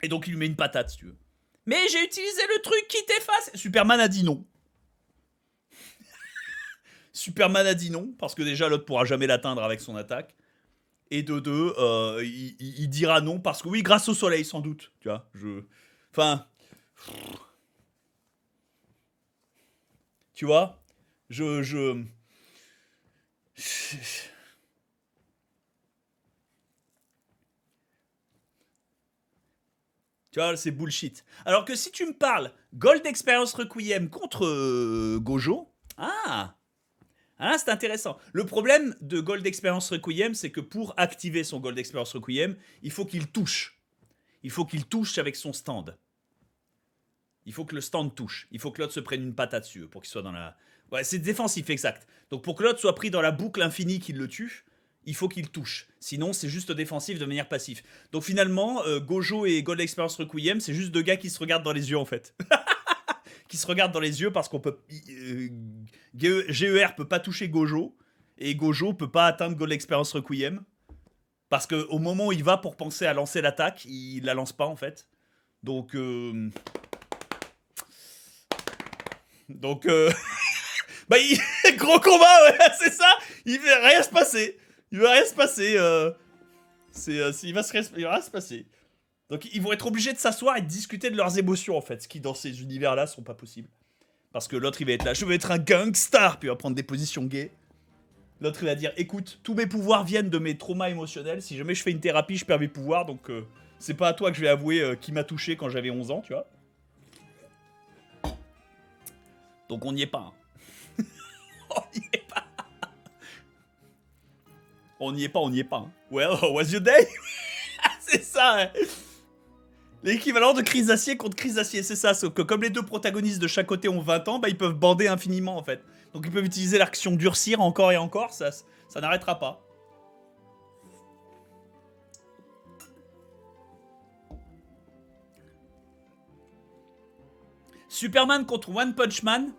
Et donc il lui met une patate, si tu veux. Mais j'ai utilisé le truc qui t'efface. Superman a dit non. Superman a dit non, parce que déjà l'autre pourra jamais l'atteindre avec son attaque. Et de deux, il dira non parce que oui, grâce au soleil, sans doute. Tu vois, enfin, tu vois, je... Tu vois, c'est bullshit. Alors que si tu me parles Gold Experience Requiem contre Gojo, ah, c'est intéressant. Le problème de Gold Experience Requiem, c'est que pour activer son Gold Experience Requiem, il faut qu'il touche. Il faut qu'il touche avec son stand. Il faut que le stand touche. Il faut que l'autre se prenne une patate dessus pour qu'il soit dans la... Ouais, c'est défensif, exact. Donc pour que l'autre soit pris dans la boucle infinie qui le tue, il faut qu'il touche. Sinon, c'est juste défensif de manière passive. Donc finalement, Gojo et Gold Experience Requiem, c'est juste deux gars qui se regardent dans les yeux en fait. Qui se regardent dans les yeux parce qu'on peut... GER peut pas toucher Gojo. Et Gojo peut pas atteindre Gold Experience Requiem. Parce qu'au moment où il va pour penser à lancer l'attaque, il la lance pas en fait. Donc... bah, gros combat, ouais, c'est ça. Il va rien se passer. Il va rien se passer. Il va rien se passer. Donc ils vont être obligés de s'asseoir et de discuter de leurs émotions en fait, ce qui dans ces univers-là sont pas possibles. Parce que l'autre il va être là, je vais être un gangstar, puis il va prendre des positions gays. L'autre il va dire, écoute, tous mes pouvoirs viennent de mes traumas émotionnels. Si jamais je fais une thérapie, je perds mes pouvoirs, donc c'est pas à toi que je vais avouer qui m'a touché quand j'avais 11 ans, tu vois. Donc on n'y est pas. Hein. On n'y est pas. On n'y est pas, on n'y est pas. Hein. Well, how was your day? C'est ça, hein. L'équivalent de Crise d'Acier contre Crise d'Acier, c'est ça. Sauf que comme les deux protagonistes de chaque côté ont 20 ans, bah ils peuvent bander infiniment en fait. Donc ils peuvent utiliser l'action durcir encore et encore, ça n'arrêtera pas. Superman contre One Punch Man.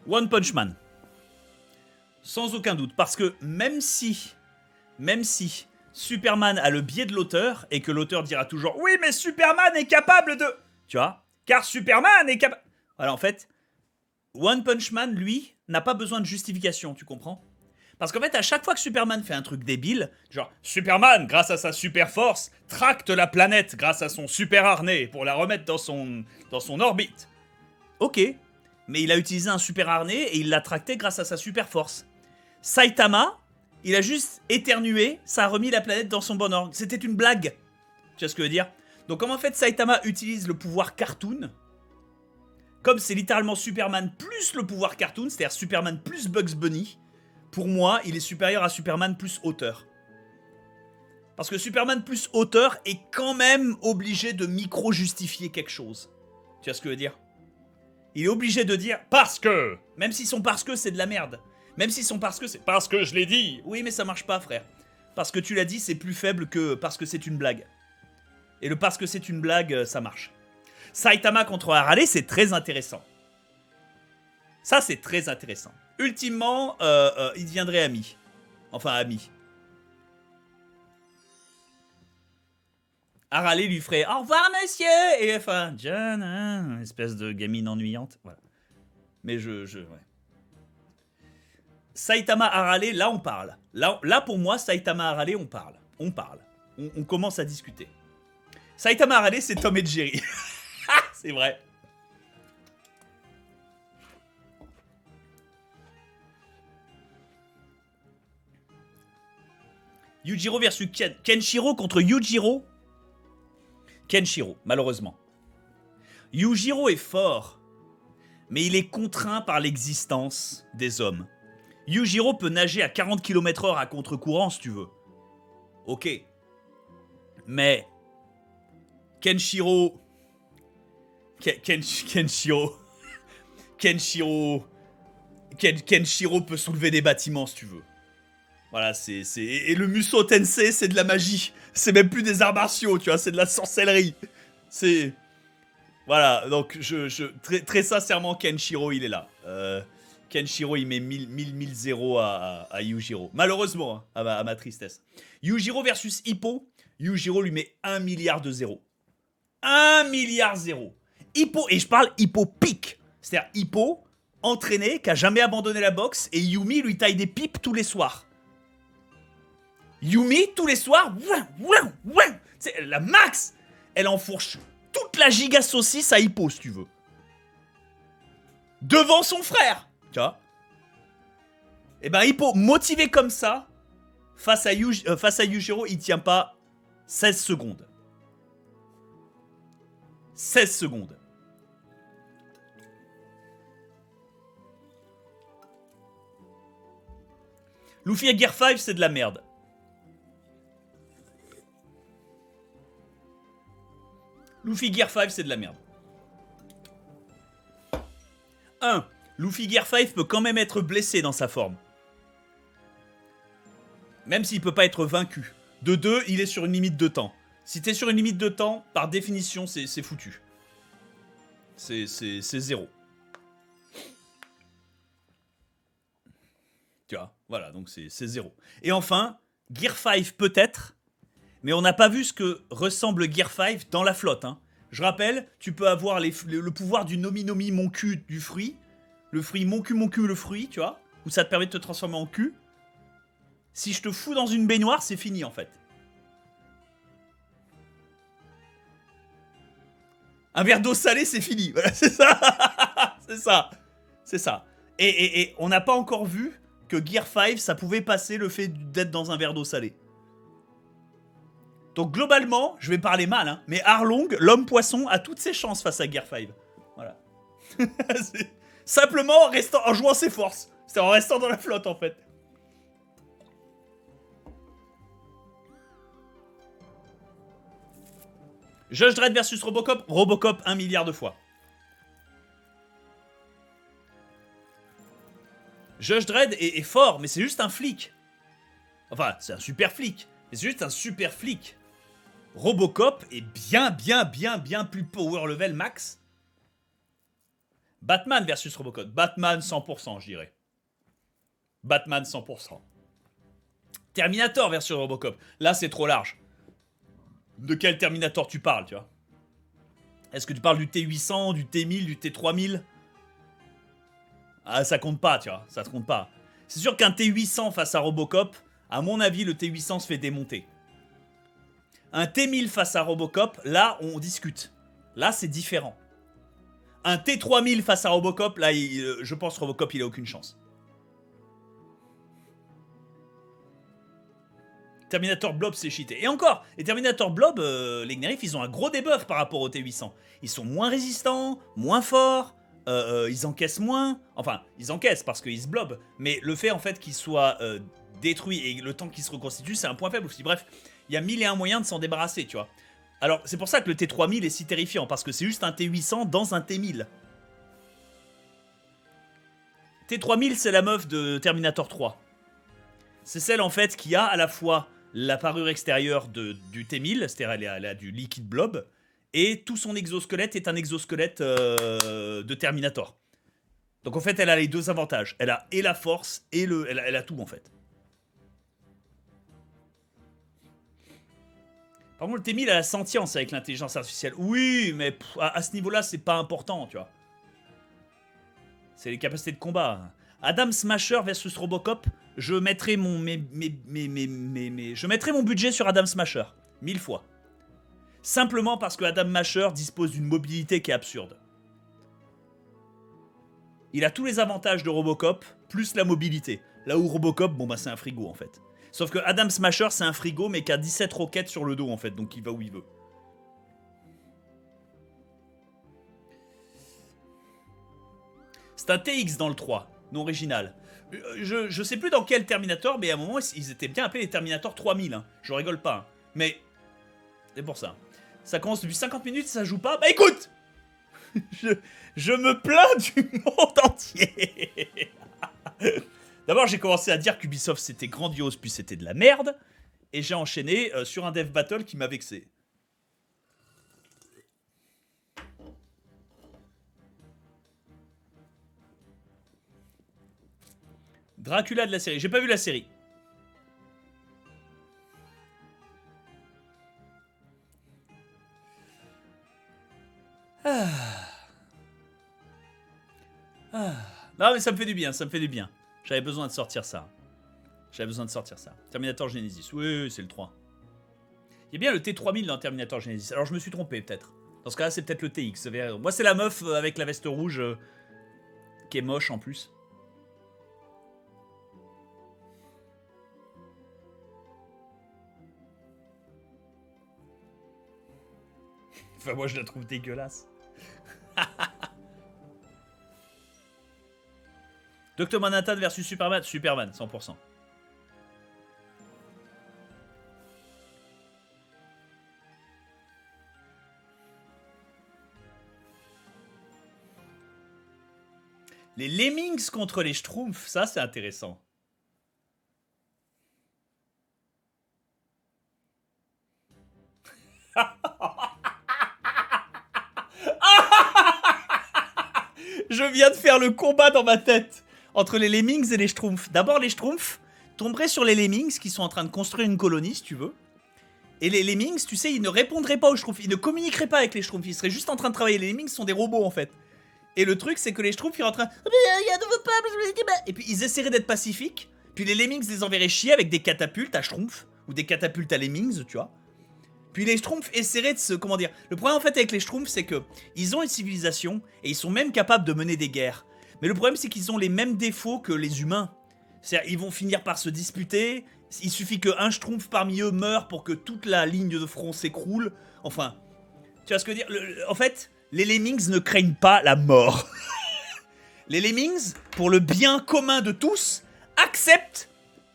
One Punch Man. Sans aucun doute. Parce que même si Superman a le biais de l'auteur, et que l'auteur dira toujours « Oui, mais Superman est capable de... » Tu vois? Car Superman est capable... Voilà, en fait, One Punch Man, lui, n'a pas besoin de justification, tu comprends? Parce qu'en fait, à chaque fois que Superman fait un truc débile, genre Superman, grâce à sa super force, tracte la planète grâce à son super harnais pour la remettre dans son orbite. Ok, mais il a utilisé un super harnais et il l'a tracté grâce à sa super force. Saitama, il a juste éternué, ça a remis la planète dans son bon ordre. C'était une blague. Tu vois ce que je veux dire? Donc comme en fait Saitama utilise le pouvoir cartoon, comme c'est littéralement Superman plus le pouvoir cartoon, c'est-à-dire Superman plus Bugs Bunny, pour moi, il est supérieur à Superman plus auteur. Parce que Superman plus auteur est quand même obligé de micro-justifier quelque chose. Tu vois ce que je veux dire? Il est obligé de dire « parce que », même si son « parce que » c'est de la merde. Même si son parce que c'est parce que je l'ai dit. Oui, mais ça marche pas, frère. Parce que tu l'as dit, c'est plus faible que parce que c'est une blague. Et le parce que c'est une blague, ça marche. Saitama contre Harale, c'est très intéressant. Ça, c'est très intéressant. Ultimement, ils deviendraient amis. Enfin, amis. Harale lui ferait « Au revoir, monsieur !» Et enfin, « John, hein, espèce de gamine ennuyante. » Voilà. Mais ouais. Saitama Harale, là on parle. Là pour moi, Saitama Harale, on parle. On parle. On commence à discuter. Saitama Harale, c'est Tom et Jerry. C'est vrai. Yujiro versus Kenshiro contre Yujiro. Kenshiro, malheureusement. Yujiro est fort, mais il est contraint par l'existence des hommes. Yujiro peut nager à 40 km/h à contre-courant si tu veux. Ok. Mais Kenshiro... Kenshiro peut soulever des bâtiments si tu veux. Voilà, et le Musou Tensei, c'est de la magie. C'est même plus des arts martiaux, tu vois, c'est de la sorcellerie. C'est... Voilà, donc très sincèrement, Kenshiro, il est là. Kenshiro, il met 1000 à Yujiro. Malheureusement, hein, à ma tristesse. Yujiro versus Hippo. Yujiro lui met 1 milliard de 0. 1 milliard 0. Hippo, et je parle Hippo pique. C'est-à-dire Hippo, entraîné, qui a jamais abandonné la boxe, et Yumi lui taille des pipes tous les soirs. Yumi, tous les soirs, c'est la max. Elle enfourche toute la giga saucisse à Hippo, si tu veux. Devant son frère, tu vois. Et ben Hippo, motivé comme ça, face à Yujiro, il tient pas 16 secondes. 16 secondes. Luffy à Gear 5, c'est de la merde. Luffy Gear 5, c'est de la merde. 1. Luffy Gear 5 peut quand même être blessé dans sa forme. Même s'il peut pas être vaincu. De 2, il est sur une limite de temps. Si t'es sur une limite de temps, par définition, c'est foutu. C'est 0. Tu vois, voilà, donc c'est 0. Et enfin, Gear 5 peut-être, mais on n'a pas vu ce que ressemble Gear 5 dans la flotte. Hein. Je rappelle, tu peux avoir le pouvoir du Nomi Nomi mon cul du fruit, le fruit mon cul le fruit, tu vois, où ça te permet de te transformer en cul. Si je te fous dans une baignoire, c'est fini en fait. Un verre d'eau salée, c'est fini. Voilà, c'est ça. C'est ça. C'est ça. Et on n'a pas encore vu que Gear 5, ça pouvait passer le fait d'être dans un verre d'eau salée. Donc globalement, je vais parler mal, hein, mais Arlong, l'homme poisson, a toutes ses chances face à Gear 5. Voilà. Simplement en jouant ses forces. C'est en restant dans la flotte en fait. Judge Dredd versus Robocop. Robocop 1 milliard de fois. Judge Dredd est fort, mais c'est juste un flic. Enfin, c'est un super flic. Mais c'est juste un super flic. Robocop est bien plus power level max. Batman versus Robocop. Batman 100%, je dirais. Batman 100%. Terminator versus Robocop. Là, c'est trop large. De quel Terminator tu parles, tu vois? Est-ce que tu parles du T800, du T1000, du T3000? Ah, ça compte pas, tu vois. Ça te compte pas. C'est sûr qu'un T800 face à Robocop, à mon avis, le T800 se fait démonter. Un T1000 face à Robocop, là, on discute. Là, c'est différent. Un T3000 face à Robocop, là, je pense Robocop, il a aucune chance. Terminator Blob, c'est cheaté. Et encore, les Terminator Blob, les Gnarif, ils ont un gros debuff par rapport au T800. Ils sont moins résistants, moins forts, ils encaissent moins. Enfin, ils encaissent parce qu'ils se blobent. Mais le fait, en fait, qu'ils soient détruits et le temps qu'ils se reconstituent, c'est un point faible aussi. Bref, il y a 1000 et un moyens de s'en débarrasser, tu vois. Alors, c'est pour ça que le T3000 est si terrifiant, parce que c'est juste un T800 dans un T1000. T3000, c'est la meuf de Terminator 3. C'est celle, en fait, qui a à la fois la parure extérieure du T1000, c'est-à-dire elle a du liquide blob, et tout son exosquelette est un exosquelette de Terminator. Donc en fait, elle a les deux avantages. Elle a et la force, et elle a tout en fait. Par contre, le T1000 a la sentience avec l'intelligence artificielle. Oui, mais à ce niveau-là, c'est pas important, tu vois. C'est les capacités de combat. Adam Smasher versus Robocop, je mettrai mon budget sur Adam Smasher 1000 fois. Simplement parce que Adam Smasher dispose d'une mobilité qui est absurde. Il a tous les avantages de Robocop plus la mobilité. Là où Robocop, bon bah c'est un frigo en fait. Sauf que Adam Smasher c'est un frigo mais qui a 17 roquettes sur le dos en fait, donc il va où il veut. C'est un TX dans le 3, non original. Je sais plus dans quel Terminator, mais à un moment, ils étaient bien appelés les Terminator 3000. Hein. Je rigole pas. Hein. Mais c'est pour ça. Ça commence depuis 50 minutes, ça joue pas. Bah écoute je me plains du monde entier. D'abord, j'ai commencé à dire qu'Ubisoft c'était grandiose, puis c'était de la merde. Et j'ai enchaîné sur un dev battle qui m'a vexé. Dracula de la série. J'ai pas vu la série. Ah. Non, mais ça me fait du bien, ça me fait du bien. J'avais besoin de sortir ça. J'avais besoin de sortir ça. Terminator Genesis, oui, c'est le 3. Il y a bien le T3000 dans Terminator Genesis. Alors je me suis trompé peut-être. Dans ce cas-là, c'est peut-être le TX. Moi, c'est la meuf avec la veste rouge qui est moche en plus. Enfin, moi, je la trouve dégueulasse. Dr. Manhattan versus Superman. Superman, 100%. Les Lemmings contre les Schtroumpfs, ça c'est intéressant. Je viens de faire le combat dans ma tête entre les Lemmings et les Schtroumpfs. D'abord, les Schtroumpfs tomberaient sur les Lemmings qui sont en train de construire une colonie, si tu veux. Et les Lemmings, tu sais, ils ne répondraient pas aux Schtroumpfs. Ils ne communiqueraient pas avec les Schtroumpfs. Ils seraient juste en train de travailler. Les Lemmings sont des robots, en fait. Et le truc, c'est que les Schtroumpfs, ils sont en train... Il y a un nouveau peuple. Et puis, ils essaieraient d'être pacifiques. Puis les Lemmings les enverraient chier avec des catapultes à Schtroumpfs. Ou des catapultes à Lemmings, tu vois. Puis les Schtroumpfs essaieraient de se... Comment dire? Le problème, en fait, avec les Schtroumpfs, c'est que ils ont une civilisation et ils sont même capables de mener des guerres. Mais le problème, c'est qu'ils ont les mêmes défauts que les humains. C'est-à-dire, ils vont finir par se disputer. Il suffit qu'un Schtroumpf parmi eux meure pour que toute la ligne de front s'écroule. Enfin, tu vois ce que je veux dire? En fait, les Lemmings ne craignent pas la mort. Les Lemmings, pour le bien commun de tous, acceptent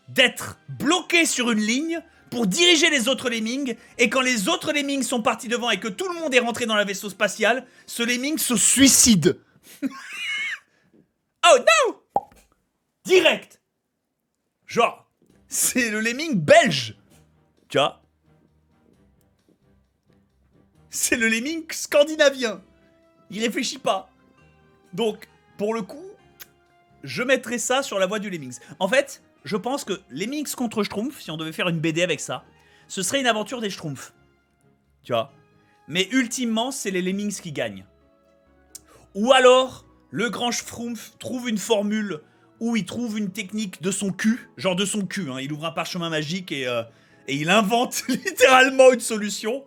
d'être bloqués sur une ligne pour diriger les autres Lemmings. Et quand les autres Lemmings sont partis devant et que tout le monde est rentré dans la vaisseau spatial, ce Lemming se suicide. Oh non! Direct. Genre, c'est le Lemming belge. Tu vois? C'est le Lemming scandinavien. Il réfléchit pas. Donc, pour le coup, je mettrais ça sur la voie du Lemmings. En fait, je pense que Lemmings contre Schtroumpf, si on devait faire une BD avec ça, ce serait une aventure des Schtroumpfs. Tu vois? Mais ultimement, c'est les Lemmings qui gagnent. Ou alors, le grand Schtroumpf trouve une formule où il trouve une technique de son cul, genre de son cul, hein. Il ouvre un parchemin magique et il invente littéralement une solution.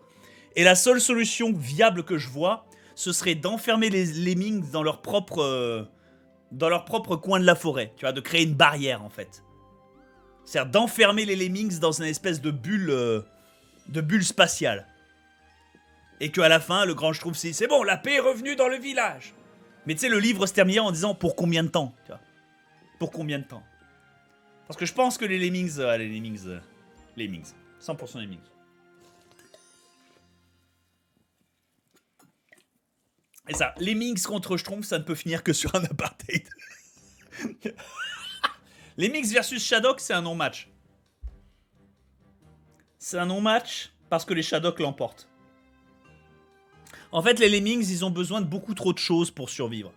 Et la seule solution viable que je vois, ce serait d'enfermer les Lemmings dans leur propre coin de la forêt, tu vois, de créer une barrière en fait. C'est-à-dire d'enfermer les Lemmings dans une espèce de bulle spatiale. Et qu'à la fin, le grand Schtroumpf se dit, c'est bon, la paix est revenue dans le village. Mais tu sais, le livre se termine en disant, pour combien de temps, tu vois? Pour combien de temps? Parce que je pense que les Lemmings, Lemmings, 100% Lemmings. Et ça, Lemmings contre Schtroumpf, ça ne peut finir que sur un apartheid. Lemmings versus Shadok, c'est un non-match. C'est un non-match parce que les Shadok l'emportent. En fait, les Lemmings, ils ont besoin de beaucoup trop de choses pour survivre.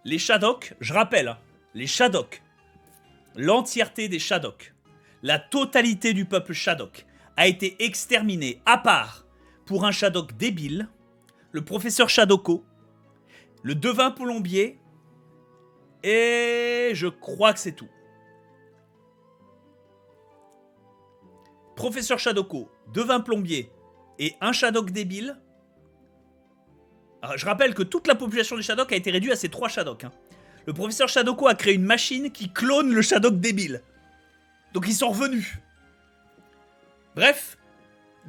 Les Shadok, je rappelle, hein, les Shadok, l'entièreté des Shadok, la totalité du peuple Shadok a été exterminée, à part pour un Shadok débile, le professeur Shadoko, le devin plombier, et je crois que c'est tout. Professeur Shadoko, devin plombier et un Shadok débile. Alors, je rappelle que toute la population des Shadok a été réduite à ces 3 Shadok. Hein. Le professeur Shadoko a créé une machine qui clone le Shadok débile. Donc ils sont revenus. Bref,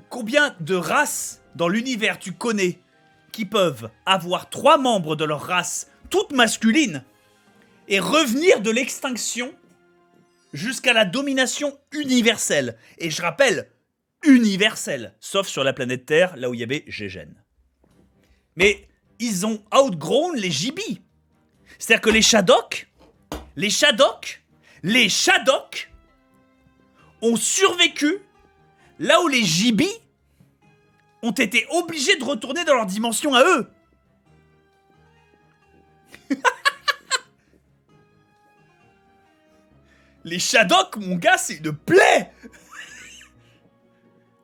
combien de races dans l'univers tu connais qui peuvent avoir 3 membres de leur race, toutes masculines, et revenir de l'extinction jusqu'à la domination universelle. Et je rappelle, universelle, sauf sur la planète Terre, là où il y avait Gégène. Mais ils ont outgrown les Jibis. C'est-à-dire que les Shadok ont survécu là où les Jibis ont été obligés de retourner dans leur dimension à eux. Les Shadok, mon gars, c'est une plaie.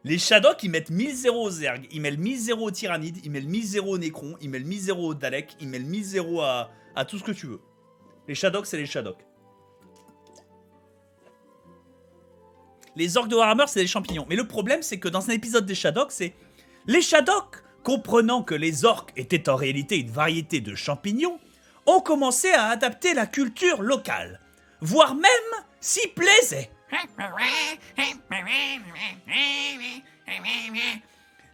Les Shadok, ils mettent 1000-0 aux Zerg, ils mettent 1000-0 aux Tyrannides, ils mettent 1000-0 aux Necrons, ils mettent 1000-0 aux Daleks, ils mettent 1000-0 à tout ce que tu veux. Les Shadok, c'est les Shadok. Les orques de Warhammer, c'est des champignons. Mais le problème, c'est que dans un épisode des Shadok, c'est... Les Shadok, comprenant que les orques étaient en réalité une variété de champignons, ont commencé à adapter la culture locale, voire même s'y plaisaient.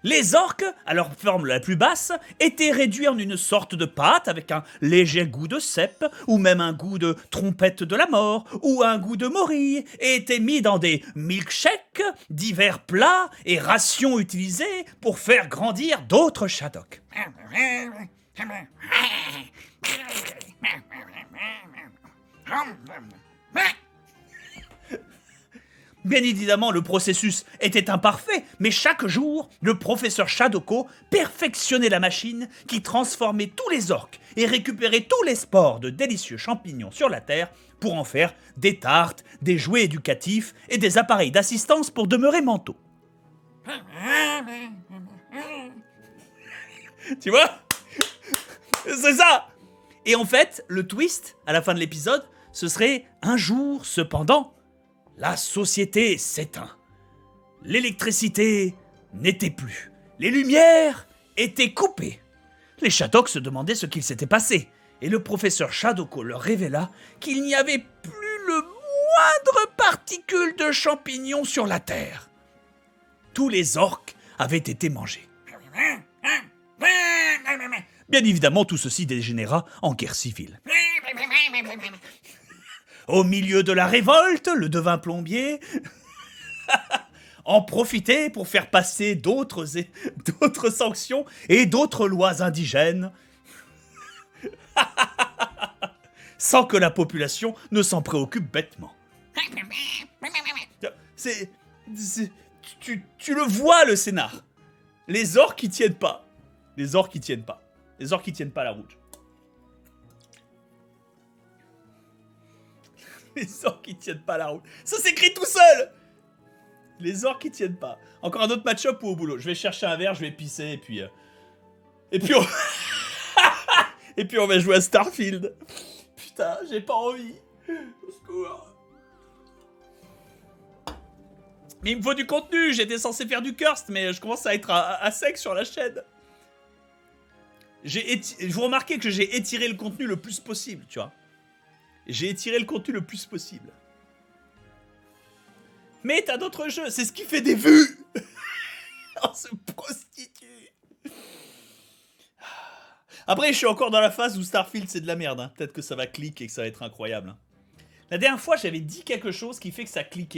Les orques, à leur forme la plus basse, étaient réduits en une sorte de pâte avec un léger goût de cèpe, ou même un goût de trompette de la mort, ou un goût de morille, et étaient mis dans des milkshakes, divers plats et rations utilisées pour faire grandir d'autres Shadok. Bien évidemment, le processus était imparfait, mais chaque jour, le professeur Shadoko perfectionnait la machine qui transformait tous les orques et récupérait tous les spores de délicieux champignons sur la Terre pour en faire des tartes, des jouets éducatifs et des appareils d'assistance pour demeurer mentaux. Tu vois? C'est ça! Et en fait, le twist, à la fin de l'épisode, ce serait un jour, cependant, la société s'éteint. L'électricité n'était plus. Les lumières étaient coupées. Les Shadok se demandaient ce qu'il s'était passé, et le professeur Shadoko leur révéla qu'il n'y avait plus le moindre particule de champignons sur la Terre. Tous les orques avaient été mangés. Bien évidemment, tout ceci dégénéra en guerre civile. Au milieu de la révolte, le devin plombier en profitait pour faire passer d'autres sanctions et d'autres lois indigènes sans que la population ne s'en préoccupe bêtement. Tu le vois, le scénar. Les orques qui tiennent pas. Les orques qui tiennent pas. Les orques qui tiennent pas la route. Les orques qui tiennent pas la route. Ça s'écrit tout seul. Les orques qui tiennent pas. Encore un autre match-up ou au boulot? Je vais chercher un verre, je vais pisser et puis... Et puis on... et puis on va jouer à Starfield. Putain, j'ai pas envie. Au secours. Mais il me faut du contenu. J'étais censé faire du Cursed, mais je commence à être à sec sur la chaîne. Vous remarquez que j'ai étiré le contenu le plus possible, tu vois. J'ai étiré le contenu le plus possible. Mais t'as d'autres jeux, c'est ce qui fait des vues. On se prostitue. Après, je suis encore dans la phase où Starfield, c'est de la merde. Hein. Peut-être que ça va cliquer et que ça va être incroyable. Hein. La dernière fois, j'avais dit quelque chose qui fait que ça cliquait.